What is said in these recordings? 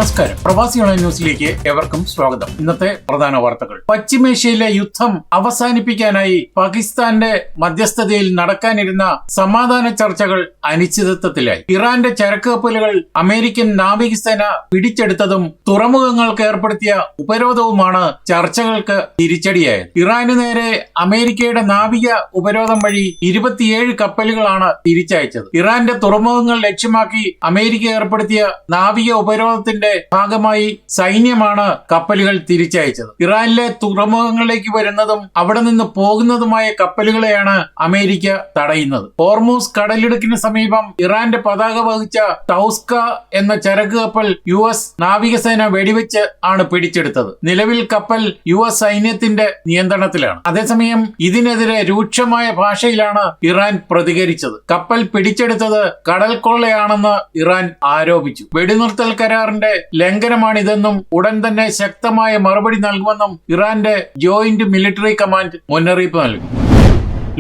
നമസ്കാരം. പ്രവാസി ഓൺലൈൻ ന്യൂസിലേക്ക് ഏവർക്കും സ്വാഗതം. ഇന്നത്തെ പ്രധാന വാർത്തകൾ. പശ്ചിമേഷ്യയിലെ യുദ്ധം അവസാനിപ്പിക്കാനായി പാകിസ്ഥാന്റെ മധ്യസ്ഥതയിൽ നടക്കാനിരുന്ന സമാധാന ചർച്ചകൾ അനിശ്ചിതത്വത്തിലായി. ഇറാന്റെ ചരക്ക് കപ്പലുകൾ അമേരിക്കൻ നാവികസേന പിടിച്ചെടുത്തതും തുറമുഖങ്ങൾക്ക് ഏർപ്പെടുത്തിയ ഉപരോധവുമാണ് ചർച്ചകൾക്ക് തിരിച്ചടിയായത്. ഇറാനു നേരെ അമേരിക്കയുടെ നാവിക ഉപരോധം വഴി 27 കപ്പലുകളാണ് തിരിച്ചയച്ചത്. ഇറാന്റെ തുറമുഖങ്ങൾ ലക്ഷ്യമാക്കി അമേരിക്ക ഏർപ്പെടുത്തിയ നാവിക ഉപരോധത്തിന്റെ ഭാഗമായി സൈന്യമാണ് കപ്പലുകൾ തിരിച്ചയച്ചത്. ഇറാനിലെ തുറമുഖങ്ങളിലേക്ക് വരുന്നതും അവിടെ നിന്ന് പോകുന്നതുമായ കപ്പലുകളെയാണ് അമേരിക്ക തടയുന്നത്. ഹോർമൂസ് കടലിടുക്കിന് സമീപം ഇറാന്റെ പതാക വഹിച്ച ടൗസ്ക എന്ന ചരക്ക് കപ്പൽ US നാവികസേന വെടിവെച്ച് ആണ് പിടിച്ചെടുത്തത്. നിലവിൽ കപ്പൽ US സൈന്യത്തിന്റെ നിയന്ത്രണത്തിലാണ്. അതേസമയം ഇതിനെതിരെ രൂക്ഷമായ ഭാഷയിലാണ് ഇറാൻ പ്രതികരിച്ചത്. കപ്പൽ പിടിച്ചെടുത്തത് കടൽ കൊള്ളയാണെന്ന് ഇറാൻ ആരോപിച്ചു. വെടിനിർത്തൽ കരാറിന്റെ ലംഘനമാണിതെന്നും ഉടൻ തന്നെ ശക്തമായ മറുപടി നൽകുമെന്നും ഇറാന്റെ ജോയിന്റ് മിലിറ്ററി കമാൻഡ് മുന്നറിയിപ്പ് നൽകി.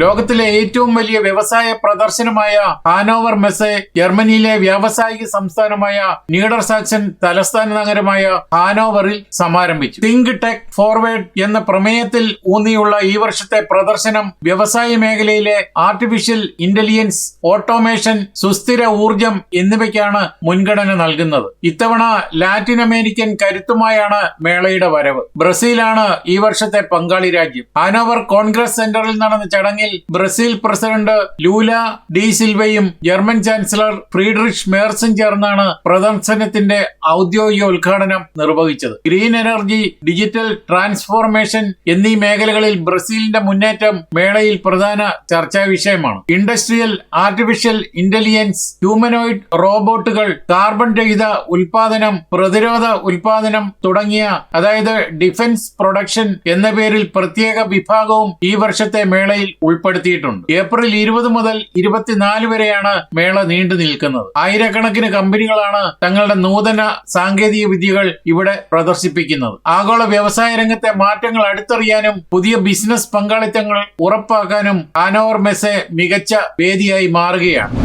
ലോകത്തിലെ ഏറ്റവും വലിയ വ്യവസായ പ്രദർശനമായ ഹാനോവർ മെസ്സെ ജർമ്മനിയിലെ വ്യാവസായിക സംസ്ഥാനമായ നീഡർസാക്സൺ തലസ്ഥാന നഗരമായ ഹാനോവറിൽ സമാരംഭിച്ചു. തിങ്ക് ടെക് ഫോർവേഡ് എന്ന പ്രമേയത്തിൽ ഊന്നിയുള്ള ഈ വർഷത്തെ പ്രദർശനം വ്യവസായ മേഖലയിലെ ആർട്ടിഫിഷ്യൽ ഇന്റലിജൻസ്, ഓട്ടോമേഷൻ, സുസ്ഥിര ഊർജം എന്നിവയ്ക്കാണ് മുൻഗണന നൽകുന്നത്. ഇത്തവണ ലാറ്റിൻ അമേരിക്കൻ കരുത്തുമായാണ് മേളയുടെ വരവ്. ബ്രസീലാണ് ഈ വർഷത്തെ പങ്കാളി രാജ്യം. ഹാനോവർ കോൺഗ്രസ് സെന്ററിൽ നടന്ന ചടങ്ങിൽ ബ്രസീൽ പ്രസിഡന്റ് ലൂല ഡി സിൽവയും ജർമ്മൻ ചാൻസലർ ഫ്രീഡ്രിഷ് മേർസും ചേർന്നാണ് പ്രദർശനത്തിന്റെ ഔദ്യോഗിക ഉദ്ഘാടനം നിർവഹിച്ചത്. ഗ്രീൻ എനർജി, ഡിജിറ്റൽ ട്രാൻസ്ഫോർമേഷൻ എന്നീ മേഖലകളിൽ ബ്രസീലിന്റെ മുന്നേറ്റം മേളയിൽ പ്രധാന ചർച്ചാ വിഷയമാണ്. ഇൻഡസ്ട്രിയൽ ആർട്ടിഫിഷ്യൽ ഇന്റലിജൻസ്, ഹ്യൂമനോയിഡ് റോബോട്ടുകൾ, കാർബൺ രഹിത ഉൽപാദനം, പ്രതിരോധ ഉൽപാദനം തുടങ്ങിയ അതായത് ഡിഫൻസ് പ്രൊഡക്ഷൻ എന്ന പേരിൽ പ്രത്യേക വിഭാഗവും ഈ വർഷത്തെ മേളയിൽ ഉൾപ്പെടുത്തിയിട്ടുണ്ട്. ഏപ്രിൽ 20 മുതൽ 24 വരെയാണ് മേള നീണ്ടു നിൽക്കുന്നത്. ആയിരക്കണക്കിന് കമ്പനികളാണ് തങ്ങളുടെ നൂതന സാങ്കേതിക വിദ്യകൾ ഇവിടെ പ്രദർശിപ്പിക്കുന്നത്. ആഗോള വ്യവസായ രംഗത്തെ മാറ്റങ്ങൾ അടുത്തറിയാനും പുതിയ ബിസിനസ് പങ്കാളിത്തങ്ങൾ ഉറപ്പാക്കാനും ഹാനോവർ മെസ്സെ മികച്ച വേദിയായി മാറുകയാണ്.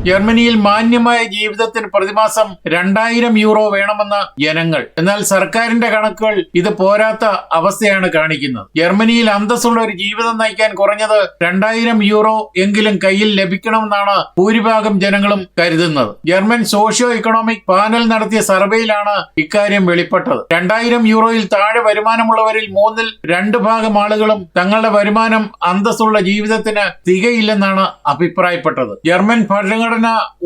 ജർമ്മനിയിൽ മാന്യമായ ജീവിതത്തിന് പ്രതിമാസം 2000 യൂറോ വേണമെന്ന ജനങ്ങൾ. എന്നാൽ സർക്കാരിന്റെ കണക്കുകൾ ഇത് പോരാത്ത അവസ്ഥയാണ് കാണിക്കുന്നത്. ജർമ്മനിയിൽ അന്തസ്സുള്ള ഒരു ജീവിതം നയിക്കാൻ കുറഞ്ഞത് 2000 യൂറോ എങ്കിലും കയ്യിൽ ലഭിക്കണമെന്നാണ് ഭൂരിഭാഗം ജനങ്ങളും കരുതുന്നത്. ജർമ്മൻ സോഷ്യോ ഇക്കണോമിക് പാനൽ നടത്തിയ സർവേയിലാണ് ഇക്കാര്യം വെളിപ്പെട്ടത്. 2000 യൂറോയിൽ താഴെ വരുമാനമുള്ളവരിൽ 2 ഭാഗം ആളുകളും തങ്ങളുടെ വരുമാനം അന്തസ്സുള്ള ജീവിതത്തിന് തികയില്ലെന്നാണ് അഭിപ്രായപ്പെട്ടത്. ജർമ്മൻ ഭരണഘടന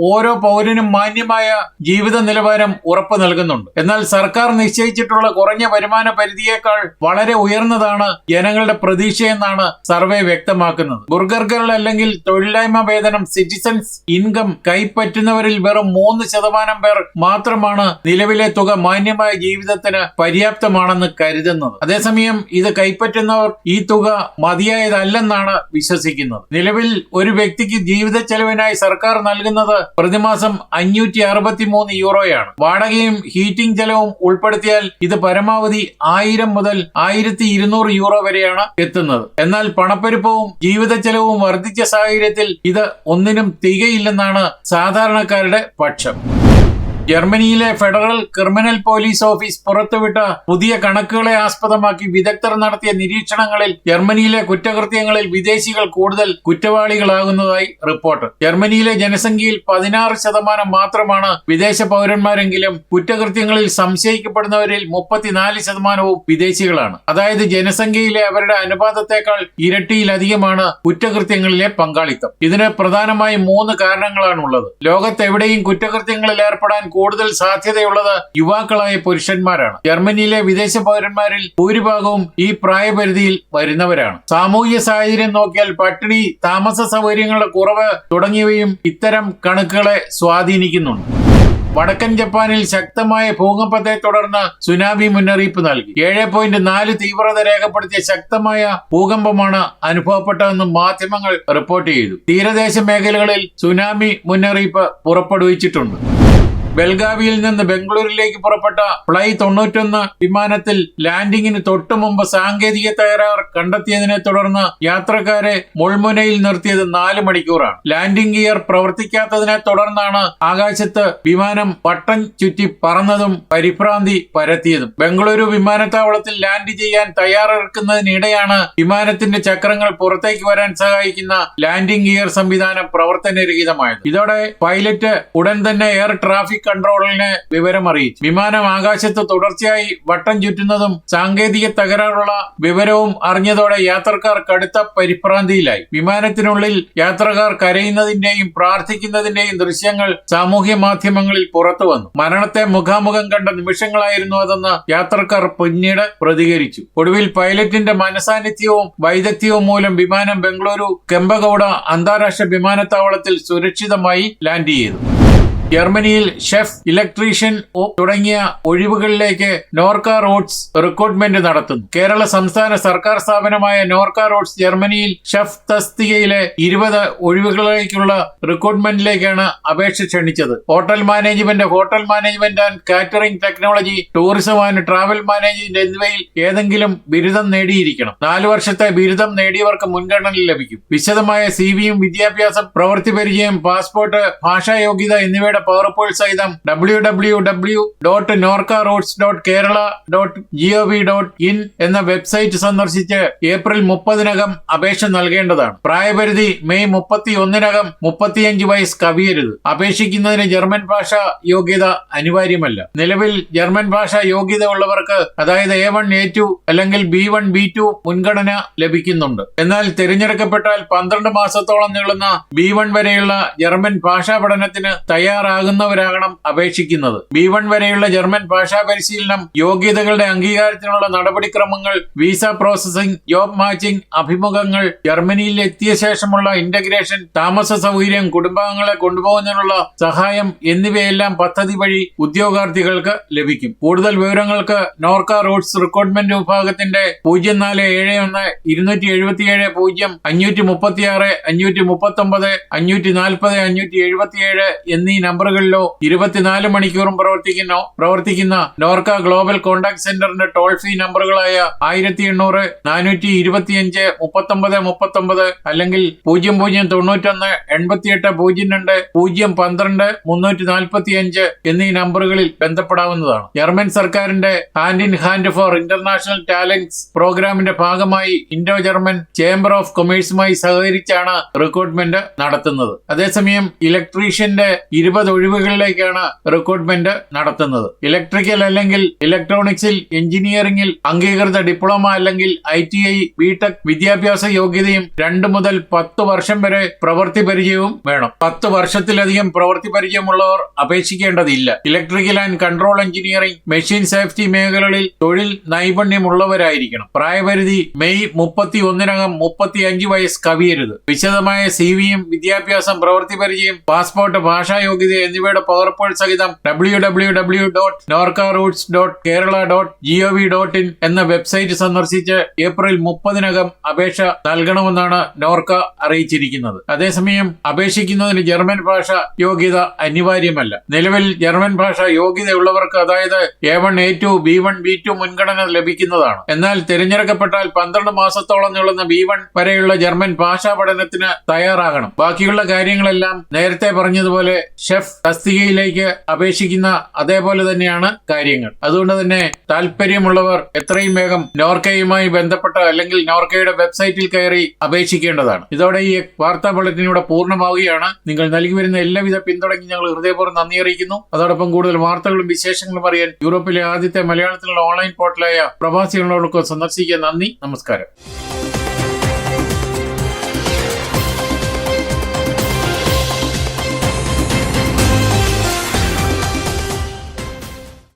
ഓരോ പൗരനും മാന്യമായ ജീവിത നിലവാരം ഉറപ്പു നൽകുന്നുണ്ട്. എന്നാൽ സർക്കാർ നിശ്ചയിച്ചിട്ടുള്ള കുറഞ്ഞ വരുമാന പരിധിയേക്കാൾ വളരെ ഉയർന്നതാണ് ജനങ്ങളുടെ പ്രതീക്ഷയെന്നാണ് സർവേ വ്യക്തമാക്കുന്നത്. ബുർഗറുകൾ അല്ലെങ്കിൽ തൊഴിലില്ലായ്മ വേതനം, സിറ്റിസൺസ് ഇൻകം കൈപ്പറ്റുന്നവരിൽ വെറും 3% പേർ മാത്രമാണ് നിലവിലെ തുക മാന്യമായ ജീവിതത്തിന് പര്യാപ്തമാണെന്ന് കരുതുന്നത്. അതേസമയം ഇത് കൈപ്പറ്റുന്നവർ ഈ തുക മതിയായതല്ലെന്നാണ് വിശ്വസിക്കുന്നത്. നിലവിൽ ഒരു വ്യക്തിക്ക് ജീവിത ചെലവിനായി സർക്കാർ നൽകുന്നത് പ്രതിമാസം 563 യൂറോയാണ്. വാടകയും ഹീറ്റിംഗ് ചെലവും ഉൾപ്പെടുത്തിയാൽ ഇത് പരമാവധി 1000 മുതൽ 1200 യൂറോ വരെയാണ് എത്തുന്നത്. എന്നാൽ പണപ്പെരുപ്പവും ജീവിത ചെലവും വർദ്ധിച്ച സാഹചര്യത്തിൽ ഇത് ഒന്നിനും തികയില്ലെന്നാണ് സാധാരണക്കാരുടെ പക്ഷം. ജർമ്മനിയിലെ ഫെഡറൽ ക്രിമിനൽ പോലീസ് ഓഫീസ് പുറത്തുവിട്ട പുതിയ കണക്കുകളെ ആസ്പദമാക്കി വിദഗ്ധർ നടത്തിയ നിരീക്ഷണങ്ങളിൽ ജർമ്മനിയിലെ കുറ്റകൃത്യങ്ങളിൽ വിദേശികൾ കൂടുതൽ കുറ്റവാളികളാകുന്നതായി റിപ്പോർട്ട്. ജർമ്മനിയിലെ ജനസംഖ്യയിൽ 16% മാത്രമാണ് വിദേശ പൗരന്മാരെങ്കിലും കുറ്റകൃത്യങ്ങളിൽ സംശയിക്കപ്പെടുന്നവരിൽ 34% വിദേശികളാണ്. അതായത് ജനസംഖ്യയിലെ അവരുടെ അനുപാതത്തെക്കാൾ ഇരട്ടിയിലധികമാണ് കുറ്റകൃത്യങ്ങളിലെ പങ്കാളിത്തം. ഇതിന് പ്രധാനമായും 3 കാരണങ്ങളാണുള്ളത്. ലോകത്തെവിടെയും കുറ്റകൃത്യങ്ങളിൽ ഏർപ്പെടാൻ കൂടുതൽ സാധ്യതയുള്ളത് യുവാക്കളായ പുരുഷന്മാരാണ്. ജർമ്മനിയിലെ വിദേശ പൗരന്മാരിൽ ഭൂരിഭാഗവും ഈ പ്രായപരിധിയിൽ വരുന്നവരാണ്. സാമൂഹ്യ സാഹചര്യം നോക്കിയാൽ പട്ടിണി, താമസ സൗകര്യങ്ങളുടെ കുറവ് തുടങ്ങിയവയും ഇത്തരം കണക്കുകളെ സ്വാധീനിക്കുന്നുണ്ട്. വടക്കൻ ജപ്പാനിൽ ശക്തമായ ഭൂകമ്പത്തെ തുടർന്ന് സുനാമി മുന്നറിയിപ്പ് നൽകി. 7.4 തീവ്രത രേഖപ്പെടുത്തിയ ശക്തമായ ഭൂകമ്പമാണ് അനുഭവപ്പെട്ടതെന്ന് മാധ്യമങ്ങൾ റിപ്പോർട്ട് ചെയ്തു. തീരദേശ മേഖലകളിൽ സുനാമി മുന്നറിയിപ്പ് പുറപ്പെടുവിച്ചിട്ടുണ്ട്. ബെൽഗാവിയിൽ നിന്ന് ബംഗളൂരുവിലേക്ക് പുറപ്പെട്ട ഫ്ലൈ 91 വിമാനത്തിൽ ലാൻഡിങ്ങിന് തൊട്ടു മുമ്പ് സാങ്കേതിക തകരാർ കണ്ടെത്തിയതിനെ തുടർന്ന് യാത്രക്കാരെ മുൾമുനയിൽ നിർത്തിയത് 4 മണിക്കൂറാണ്. ലാൻഡിംഗ് ഗിയർ പ്രവർത്തിക്കാത്തതിനെ തുടർന്നാണ് ആകാശത്ത് വിമാനം വട്ടം ചുറ്റി പറന്നതും പരിഭ്രാന്തി പരത്തിയതും. ബംഗളൂരു വിമാനത്താവളത്തിൽ ലാൻഡ് ചെയ്യാൻ തയ്യാറെടുക്കുന്നതിനിടെയാണ് വിമാനത്തിന്റെ ചക്രങ്ങൾ പുറത്തേക്ക് വരാൻ സഹായിക്കുന്ന ലാൻഡിംഗ് ഗിയർ സംവിധാനം പ്രവർത്തനരഹിതമായത്. ഇതോടെ പൈലറ്റ് ഉടൻ തന്നെ എയർ ട്രാഫിക് കൺട്രോളറിനെ വിവരം അറിയിച്ചു. വിമാനം ആകാശത്ത് തുടർച്ചയായി വട്ടം ചുറ്റുന്നതും സാങ്കേതിക തകരാറുള്ള വിവരവും അറിഞ്ഞതോടെ യാത്രക്കാർ കടുത്ത പരിഭ്രാന്തിയിലായി. വിമാനത്തിനുള്ളിൽ യാത്രക്കാർ കരയുന്നതിന്റെയും പ്രാർത്ഥിക്കുന്നതിന്റെയും ദൃശ്യങ്ങൾ സാമൂഹ്യ മാധ്യമങ്ങളിൽ പുറത്തു വന്നു. മരണത്തെ മുഖാമുഖം കണ്ട നിമിഷങ്ങളായിരുന്നു അതെന്ന് യാത്രക്കാർ പിന്നീട് പ്രതികരിച്ചു. ഒടുവിൽ പൈലറ്റിന്റെ മനസാന്നിധ്യവും വൈദഗ്ധ്യവും മൂലം വിമാനം ബംഗളൂരു കെമ്പഗൌഡ അന്താരാഷ്ട്ര വിമാനത്താവളത്തിൽ സുരക്ഷിതമായി ലാൻഡ് ചെയ്തു. ജർമ്മനിയിൽ ഷെഫ്, ഇലക്ട്രീഷ്യൻ തുടങ്ങിയ ഒഴിവുകളിലേക്ക് നോർക്ക റൂട്ട്സ് റിക്രൂട്ട്മെന്റ് നടത്തുന്നു. കേരള സംസ്ഥാന സർക്കാർ സ്ഥാപനമായ നോർക്ക റൂട്ട്സ് ജർമ്മനിയിൽ ഷെഫ് തസ്തികയിലെ 20 ഒഴിവുകളിലേക്കുള്ള റിക്രൂട്ട്മെന്റിലേക്കാണ് അപേക്ഷ ക്ഷണിച്ചത്. Hotel management and catering technology, tourism and travel management എന്നിവയിൽ ഏതെങ്കിലും ബിരുദം നേടിയിരിക്കണം. 4 വർഷത്തെ ബിരുദം നേടിയവർക്ക് മുൻഗണന ലഭിക്കും. വിശദമായ സിവിയും വിദ്യാഭ്യാസം, പ്രവൃത്തി പരിചയം, പാസ്പോർട്ട്, ഭാഷായോഗ്യത എന്നിവയുടെ പകർപ്പുകൾ സഹിതം www.norcaroots.kerala.gov.in എന്ന വെബ്സൈറ്റ് സന്ദർശിച്ച് ഏപ്രിൽ 30-നകം അപേക്ഷ നൽകേണ്ടതാണ്. പ്രായപരിധി മെയ് 31-നകം 35 വയസ്സ് കവിയരുത്. അപേക്ഷിക്കുന്നതിന് ജർമ്മൻ ഭാഷാ യോഗ്യത അനിവാര്യമല്ല. നിലവിൽ ജർമ്മൻ ഭാഷാ യോഗ്യത ഉള്ളവർക്ക്, അതായത് A1, A2 അല്ലെങ്കിൽ B1, B2 മുൻഗണന ലഭിക്കുന്നുണ്ട്. എന്നാൽ തിരഞ്ഞെടുക്കപ്പെട്ടാൽ 12 മാസത്തോളം നീളുന്ന B1 വരെയുള്ള ജർമ്മൻ ഭാഷാ പഠനത്തിന് തയ്യാറാകുന്നവരാകണം അപേക്ഷിക്കുന്നത്. B1 വരെയുള്ള ജർമ്മൻ ഭാഷാ പരിശീലനം, യോഗ്യതകളുടെ അംഗീകാരത്തിനുള്ള നടപടിക്രമങ്ങൾ, വിസ പ്രോസസിംഗ്, ജോബ് മാച്ചിംഗ്, അഭിമുഖങ്ങൾ, ജർമ്മനിയിൽ എത്തിയ ശേഷമുള്ള ഇന്റഗ്രേഷൻ, താമസ സൗകര്യം, കുടുംബാംഗങ്ങളെ കൊണ്ടുപോകുന്നതിനുള്ള സഹായം എന്നിവയെല്ലാം പദ്ധതി വഴി ഉദ്യോഗാർത്ഥികൾക്ക് ലഭിക്കും. കൂടുതൽ വിവരങ്ങൾക്ക് നോർക്ക റൂട്ട്സ് റിക്രൂട്ട്മെന്റ് വിഭാഗത്തിന്റെ 0471 277 0 536 539 540 577 എന്നീ നമ്പറുകളിലോ 24 മണിക്കൂറും പ്രവർത്തിക്കുന്ന നോർക്ക ഗ്ലോബൽ കോൺടാക്ട് സെന്ററിന്റെ ടോൾ ഫ്രീ നമ്പറുകളായ 1800 425 3939 അല്ലെങ്കിൽ 0091 88 02 012 345 എന്നീ നമ്പറുകളിൽ ബന്ധപ്പെടാവുന്നതാണ്. ജർമ്മൻ സർക്കാരിന്റെ hand in hand for international talents പ്രോഗ്രാമിന്റെ ഭാഗമായി ഇൻഡോ ജർമ്മൻ ചേംബർ ഓഫ് കൊമേഴ്സുമായി സഹകരിച്ചാണ് റിക്രൂട്ട്മെന്റ് നടത്തുന്നത്. അതേസമയം ഇലക്ട്രീഷ്യന്റെ 20 ഒഴിവുകളിലേക്കാണ് റിക്രൂട്ട്മെന്റ് നടത്തുന്നത്. ഇലക്ട്രിക്കൽ അല്ലെങ്കിൽ ഇലക്ട്രോണിക്സിൽ, എഞ്ചിനീയറിംഗിൽ അംഗീകൃത ഡിപ്ലോമ അല്ലെങ്കിൽ ITI, ബിടെക് വിദ്യാഭ്യാസ യോഗ്യതയും 2 മുതൽ 10 വർഷം വരെ പ്രവൃത്തി പരിചയവും വേണം. 10 വർഷത്തിലധികം പ്രവൃത്തി പരിചയമുള്ളവർ അപേക്ഷിക്കേണ്ടതില്ല. Electrical and control engineering, machine safety മേഖലകളിൽ തൊഴിൽ നൈപുണ്യമുള്ളവരായിരിക്കണം. പ്രായപരിധി മെയ് 31-നകം 35 വയസ്സ് കവിയരുത്. വിശദമായ സിവിയും വിദ്യാഭ്യാസം, പ്രവൃത്തി പരിചയം, പാസ്പോർട്ട്, ഭാഷാ യോഗ്യത എന്നിവയുടെ പകർപ്പുകൾ സഹിതം www.norcaroots.kerala.gov.in എന്ന വെബ്സൈറ്റ് സന്ദർശിച്ച് ഏപ്രിൽ 30-നകം അപേക്ഷ നൽകണമെന്നാണ് നോർക്ക അറിയിച്ചിരിക്കുന്നത്. അതേസമയം അപേക്ഷിക്കുന്നതിന് ജർമ്മൻ ഭാഷ യോഗ്യത അനിവാര്യമല്ല. നിലവിൽ ജർമ്മൻ ഭാഷ യോഗ്യതയുള്ളവർക്ക്, അതായത് A1, A2, B1, B2 മുൻഗണന ലഭിക്കുന്നതാണ്. എന്നാൽ തിരഞ്ഞെടുക്കപ്പെട്ടാൽ 12 മാസത്തോളം നീളുന്ന B1 വരെയുള്ള ജർമ്മൻ ഭാഷാ പഠനത്തിന് തയ്യാറാകണം. ബാക്കിയുള്ള കാര്യങ്ങളെല്ലാം നേരത്തെ പറഞ്ഞതുപോലെ ഷെഫ് തസ്തികയിലേക്ക് അപേക്ഷിക്കുന്ന അതേപോലെ തന്നെയാണ് കാര്യങ്ങൾ. അതുകൊണ്ട് തന്നെ താല്പര്യമുള്ളവർ എത്രയും വേഗം നോർക്കയുമായി ബന്ധപ്പെട്ട അല്ലെങ്കിൽ നോർക്കയുടെ വെബ്സൈറ്റിൽ കയറി അപേക്ഷിക്കേണ്ടതാണ്. ഇതോടെ ഈ വാർത്താ ബുള്ളറ്റിൻ ഇവിടെ പൂർണ്ണമാവുകയാണ്. നിങ്ങൾ നൽകി വരുന്ന എല്ലാവിധ പിന്തുണയ്ക്കും ഞങ്ങൾ ഹൃദയപൂർവ്വം നന്ദി അറിയിക്കുന്നു. അതോടൊപ്പം കൂടുതൽ വാർത്തകളും വിശേഷങ്ങളും അറിയാൻ യൂറോപ്പിലെ ആദ്യത്തെ മലയാളത്തിലുള്ള ഓൺലൈൻ പോർട്ടലായ പ്രവാസികളോടൊപ്പം സന്ദർശിക്കുക. നന്ദി, നമസ്കാരം.